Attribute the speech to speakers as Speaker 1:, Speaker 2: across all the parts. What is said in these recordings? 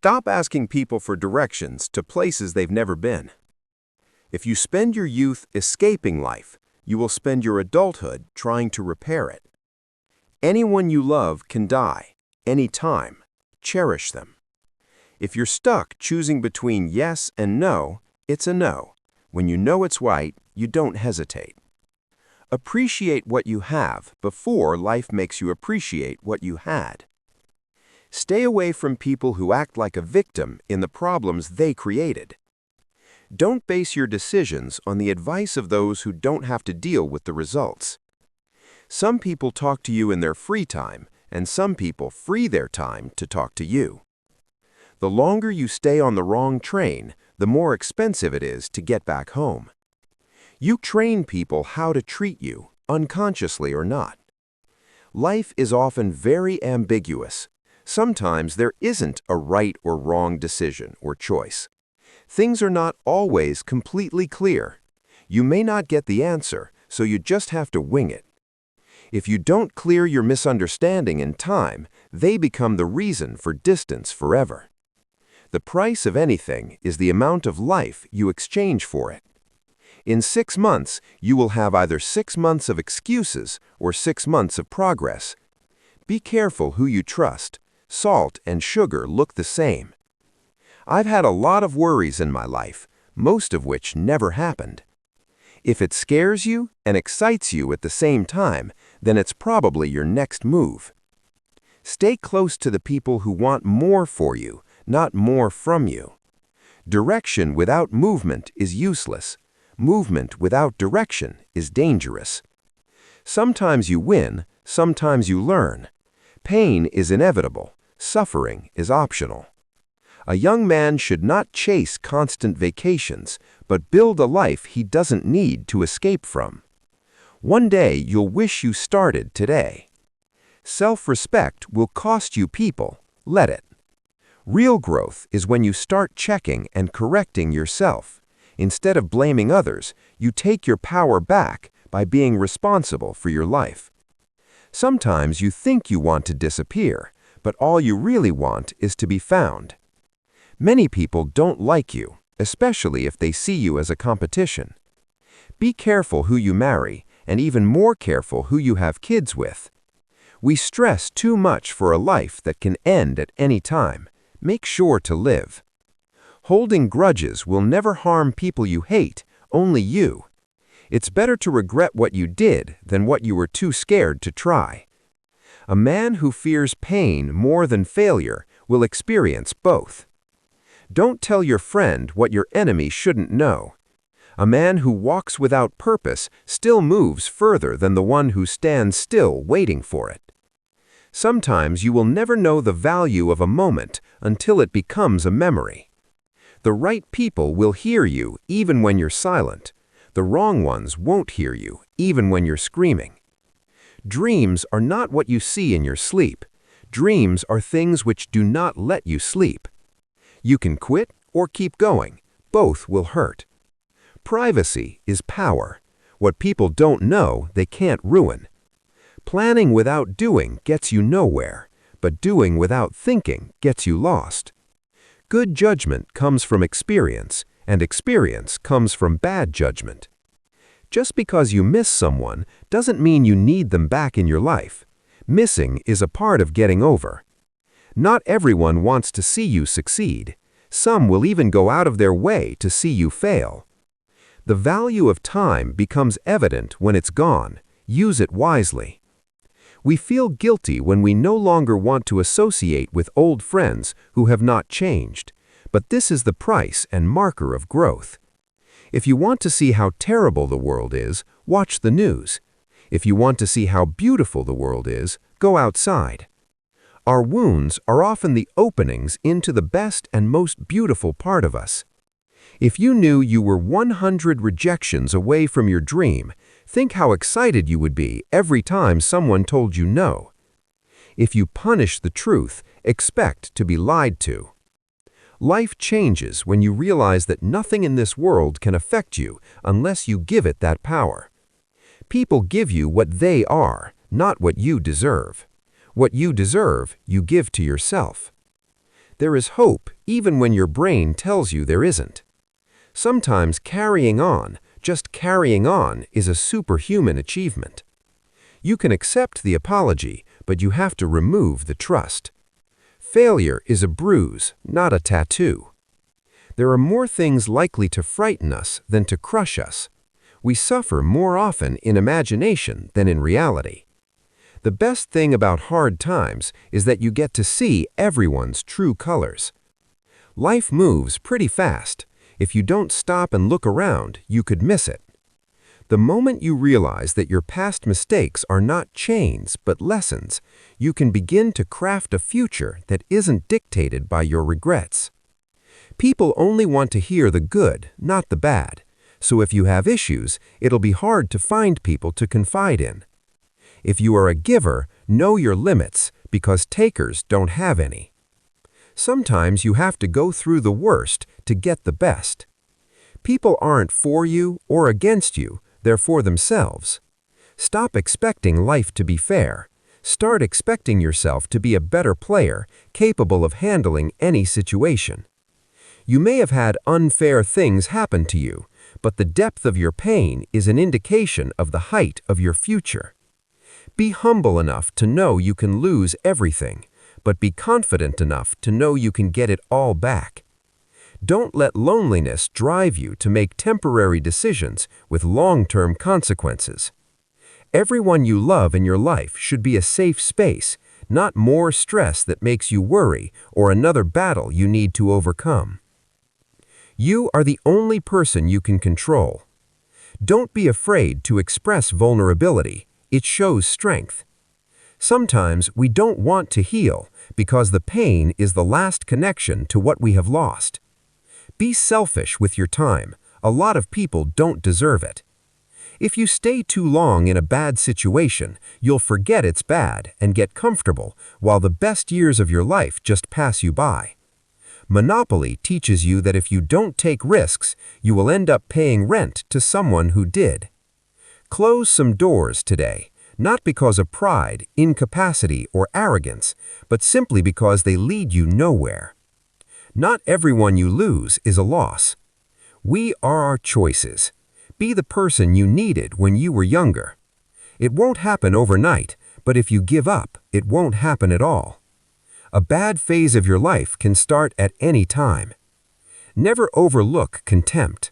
Speaker 1: Stop asking people for directions to places they've never been. If you spend your youth escaping life, you will spend your adulthood trying to repair it. Anyone you love can die, anytime. Cherish them. If you're stuck choosing between yes and no, it's a no. When you know it's right, you don't hesitate. Appreciate what you have before life makes you appreciate what you had. Stay away from people who act like a victim in the problems they created. Don't base your decisions on the advice of those who don't have to deal with the results. Some people talk to you in their free time, and some people free their time to talk to you. The longer you stay on the wrong train, the more expensive it is to get back home. You train people how to treat you, unconsciously or not. Life is often very ambiguous. Sometimes there isn't a right or wrong decision or choice. Things are not always completely clear. You may not get the answer, so you just have to wing it. If you don't clear your misunderstanding in time, they become the reason for distance forever. The price of anything is the amount of life you exchange for it. In 6 months, you will have either 6 months of excuses or 6 months of progress. Be careful who you trust. Salt and sugar look the same. I've had a lot of worries in my life, most of which never happened. If it scares you and excites you at the same time, then it's probably your next move. Stay close to the people who want more for you, not more from you. Direction without movement is useless. Movement without direction is dangerous. Sometimes you win, sometimes you learn. Pain is inevitable. Suffering is optional. A young man should not chase constant vacations, but build a life he doesn't need to escape from. One day you'll wish you started today. Self-respect will cost you people. Let it. Real growth is when you start checking and correcting yourself. Instead of blaming others, you take your power back by being responsible for your life. Sometimes you think you want to disappear, but all you really want is to be found. Many people don't like you, especially if they see you as a competition. Be careful who you marry, and even more careful who you have kids with. We stress too much for a life that can end at any time. Make sure to live. Holding grudges will never harm people you hate, only you. It's better to regret what you did than what you were too scared to try. A man who fears pain more than failure will experience both. Don't tell your friend what your enemy shouldn't know. A man who walks without purpose still moves further than the one who stands still waiting for it. Sometimes you will never know the value of a moment until it becomes a memory. The right people will hear you even when you're silent. The wrong ones won't hear you even when you're screaming. Dreams are not what you see in your sleep. Dreams are things which do not let you sleep. You can quit or keep going. Both will hurt. Privacy is power. What people don't know, they can't ruin. Planning without doing gets you nowhere, but doing without thinking gets you lost. Good judgment comes from experience, and experience comes from bad judgment. Just because you miss someone doesn't mean you need them back in your life. Missing is a part of getting over. Not everyone wants to see you succeed. Some will even go out of their way to see you fail. The value of time becomes evident when it's gone. Use it wisely. We feel guilty when we no longer want to associate with old friends who have not changed, but this is the price and marker of growth. If you want to see how terrible the world is, watch the news. If you want to see how beautiful the world is, go outside. Our wounds are often the openings into the best and most beautiful part of us. If you knew you were 100 rejections away from your dream, think how excited you would be every time someone told you no. If you punish the truth, expect to be lied to. Life changes when you realize that nothing in this world can affect you unless you give it that power. People give you what they are, not what you deserve. What you deserve, you give to yourself. There is hope even when your brain tells you there isn't. Sometimes carrying on, just carrying on, is a superhuman achievement. You can accept the apology, but you have to remove the trust. Failure is a bruise, not a tattoo. There are more things likely to frighten us than to crush us. We suffer more often in imagination than in reality. The best thing about hard times is that you get to see everyone's true colors. Life moves pretty fast. If you don't stop and look around, you could miss it. The moment you realize that your past mistakes are not chains but lessons, you can begin to craft a future that isn't dictated by your regrets. People only want to hear the good, not the bad. So if you have issues, it'll be hard to find people to confide in. If you are a giver, know your limits, because takers don't have any. Sometimes you have to go through the worst to get the best. People aren't for you or against you, they're for themselves. Stop expecting life to be fair. Start expecting yourself to be a better player, capable of handling any situation. You may have had unfair things happen to you, but the depth of your pain is an indication of the height of your future. Be humble enough to know you can lose everything, but be confident enough to know you can get it all back. Don't let loneliness drive you to make temporary decisions with long-term consequences. Everyone you love in your life should be a safe space, not more stress that makes you worry or another battle you need to overcome. You are the only person you can control. Don't be afraid to express vulnerability. It shows strength. Sometimes we don't want to heal because the pain is the last connection to what we have lost. Be selfish with your time. A lot of people don't deserve it. If you stay too long in a bad situation, you'll forget it's bad and get comfortable while the best years of your life just pass you by. Monopoly teaches you that if you don't take risks, you will end up paying rent to someone who did. Close some doors today, not because of pride, incapacity, or arrogance, but simply because they lead you nowhere. Not everyone you lose is a loss. We are our choices. Be the person you needed when you were younger. It won't happen overnight, but if you give up, it won't happen at all. A bad phase of your life can start at any time. Never overlook contempt.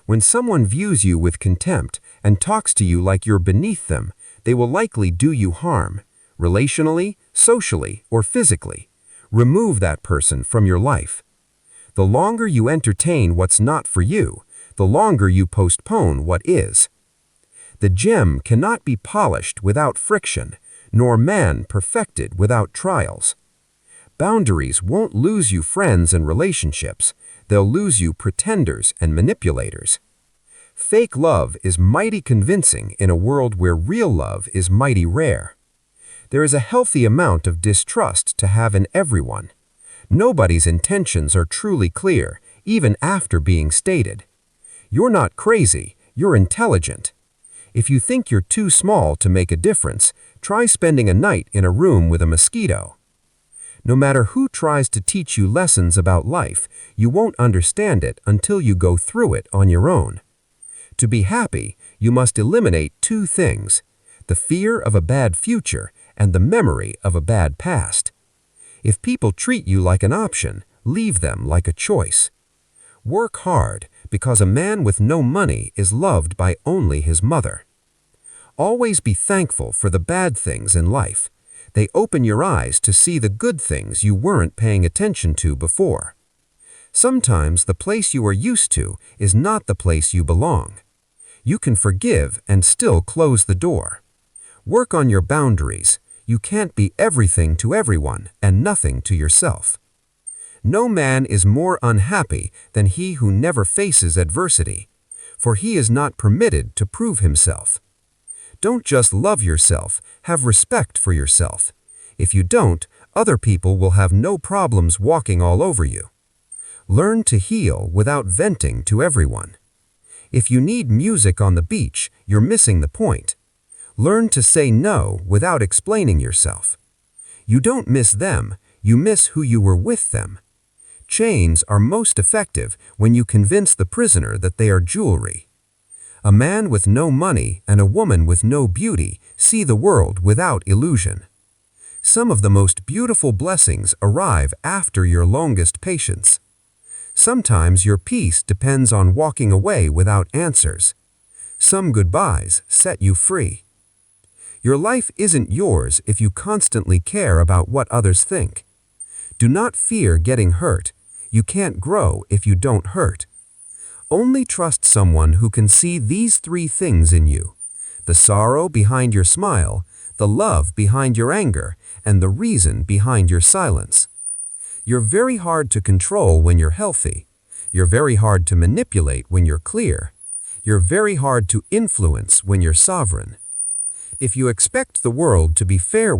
Speaker 1: When someone views you with contempt and talks to you like you're beneath them, they will likely do you harm, relationally, socially, or physically. Remove that person from your life. The longer you entertain what's not for you, the longer you postpone what is. The gem cannot be polished without friction, nor man perfected without trials. Boundaries won't lose you friends and relationships. They'll lose you pretenders and manipulators. Fake love is mighty convincing in a world where real love is mighty rare. There is a healthy amount of distrust to have in everyone. Nobody's intentions are truly clear, even after being stated. You're not crazy, you're intelligent. If you think you're too small to make a difference, try spending a night in a room with a mosquito. No matter who tries to teach you lessons about life, you won't understand it until you go through it on your own. To be happy, you must eliminate two things: the fear of a bad future and the memory of a bad past. If people treat you like an option, leave them like a choice. Work hard, because a man with no money is loved by only his mother. Always be thankful for the bad things in life. They open your eyes to see the good things you weren't paying attention to before. Sometimes the place you are used to is not the place you belong. You can forgive and still close the door. Work on your boundaries. You can't be everything to everyone and nothing to yourself. No man is more unhappy than he who never faces adversity, for he is not permitted to prove himself. Don't just love yourself, have respect for yourself. If you don't, other people will have no problems walking all over you. Learn to heal without venting to everyone. If you need music on the beach, you're missing the point. Learn to say no without explaining yourself. You don't miss them, you miss who you were with them.
Speaker 2: Chains are most effective when you convince the prisoner that they are jewelry. A man with no money and a woman with no beauty see the world without illusion. Some of the most beautiful blessings arrive after your longest patience. Sometimes your peace depends on walking away without answers. Some goodbyes set you free. Your life isn't yours if you constantly care about what others think. Do not fear getting hurt. You can't grow if you don't hurt. Only trust someone who can see these 3 things in you: the sorrow behind your smile, the love behind your anger, and the reason behind your silence. You're very hard to control when you're healthy. You're very hard to manipulate when you're clear. You're very hard to influence when you're sovereign. If you expect the world to be fair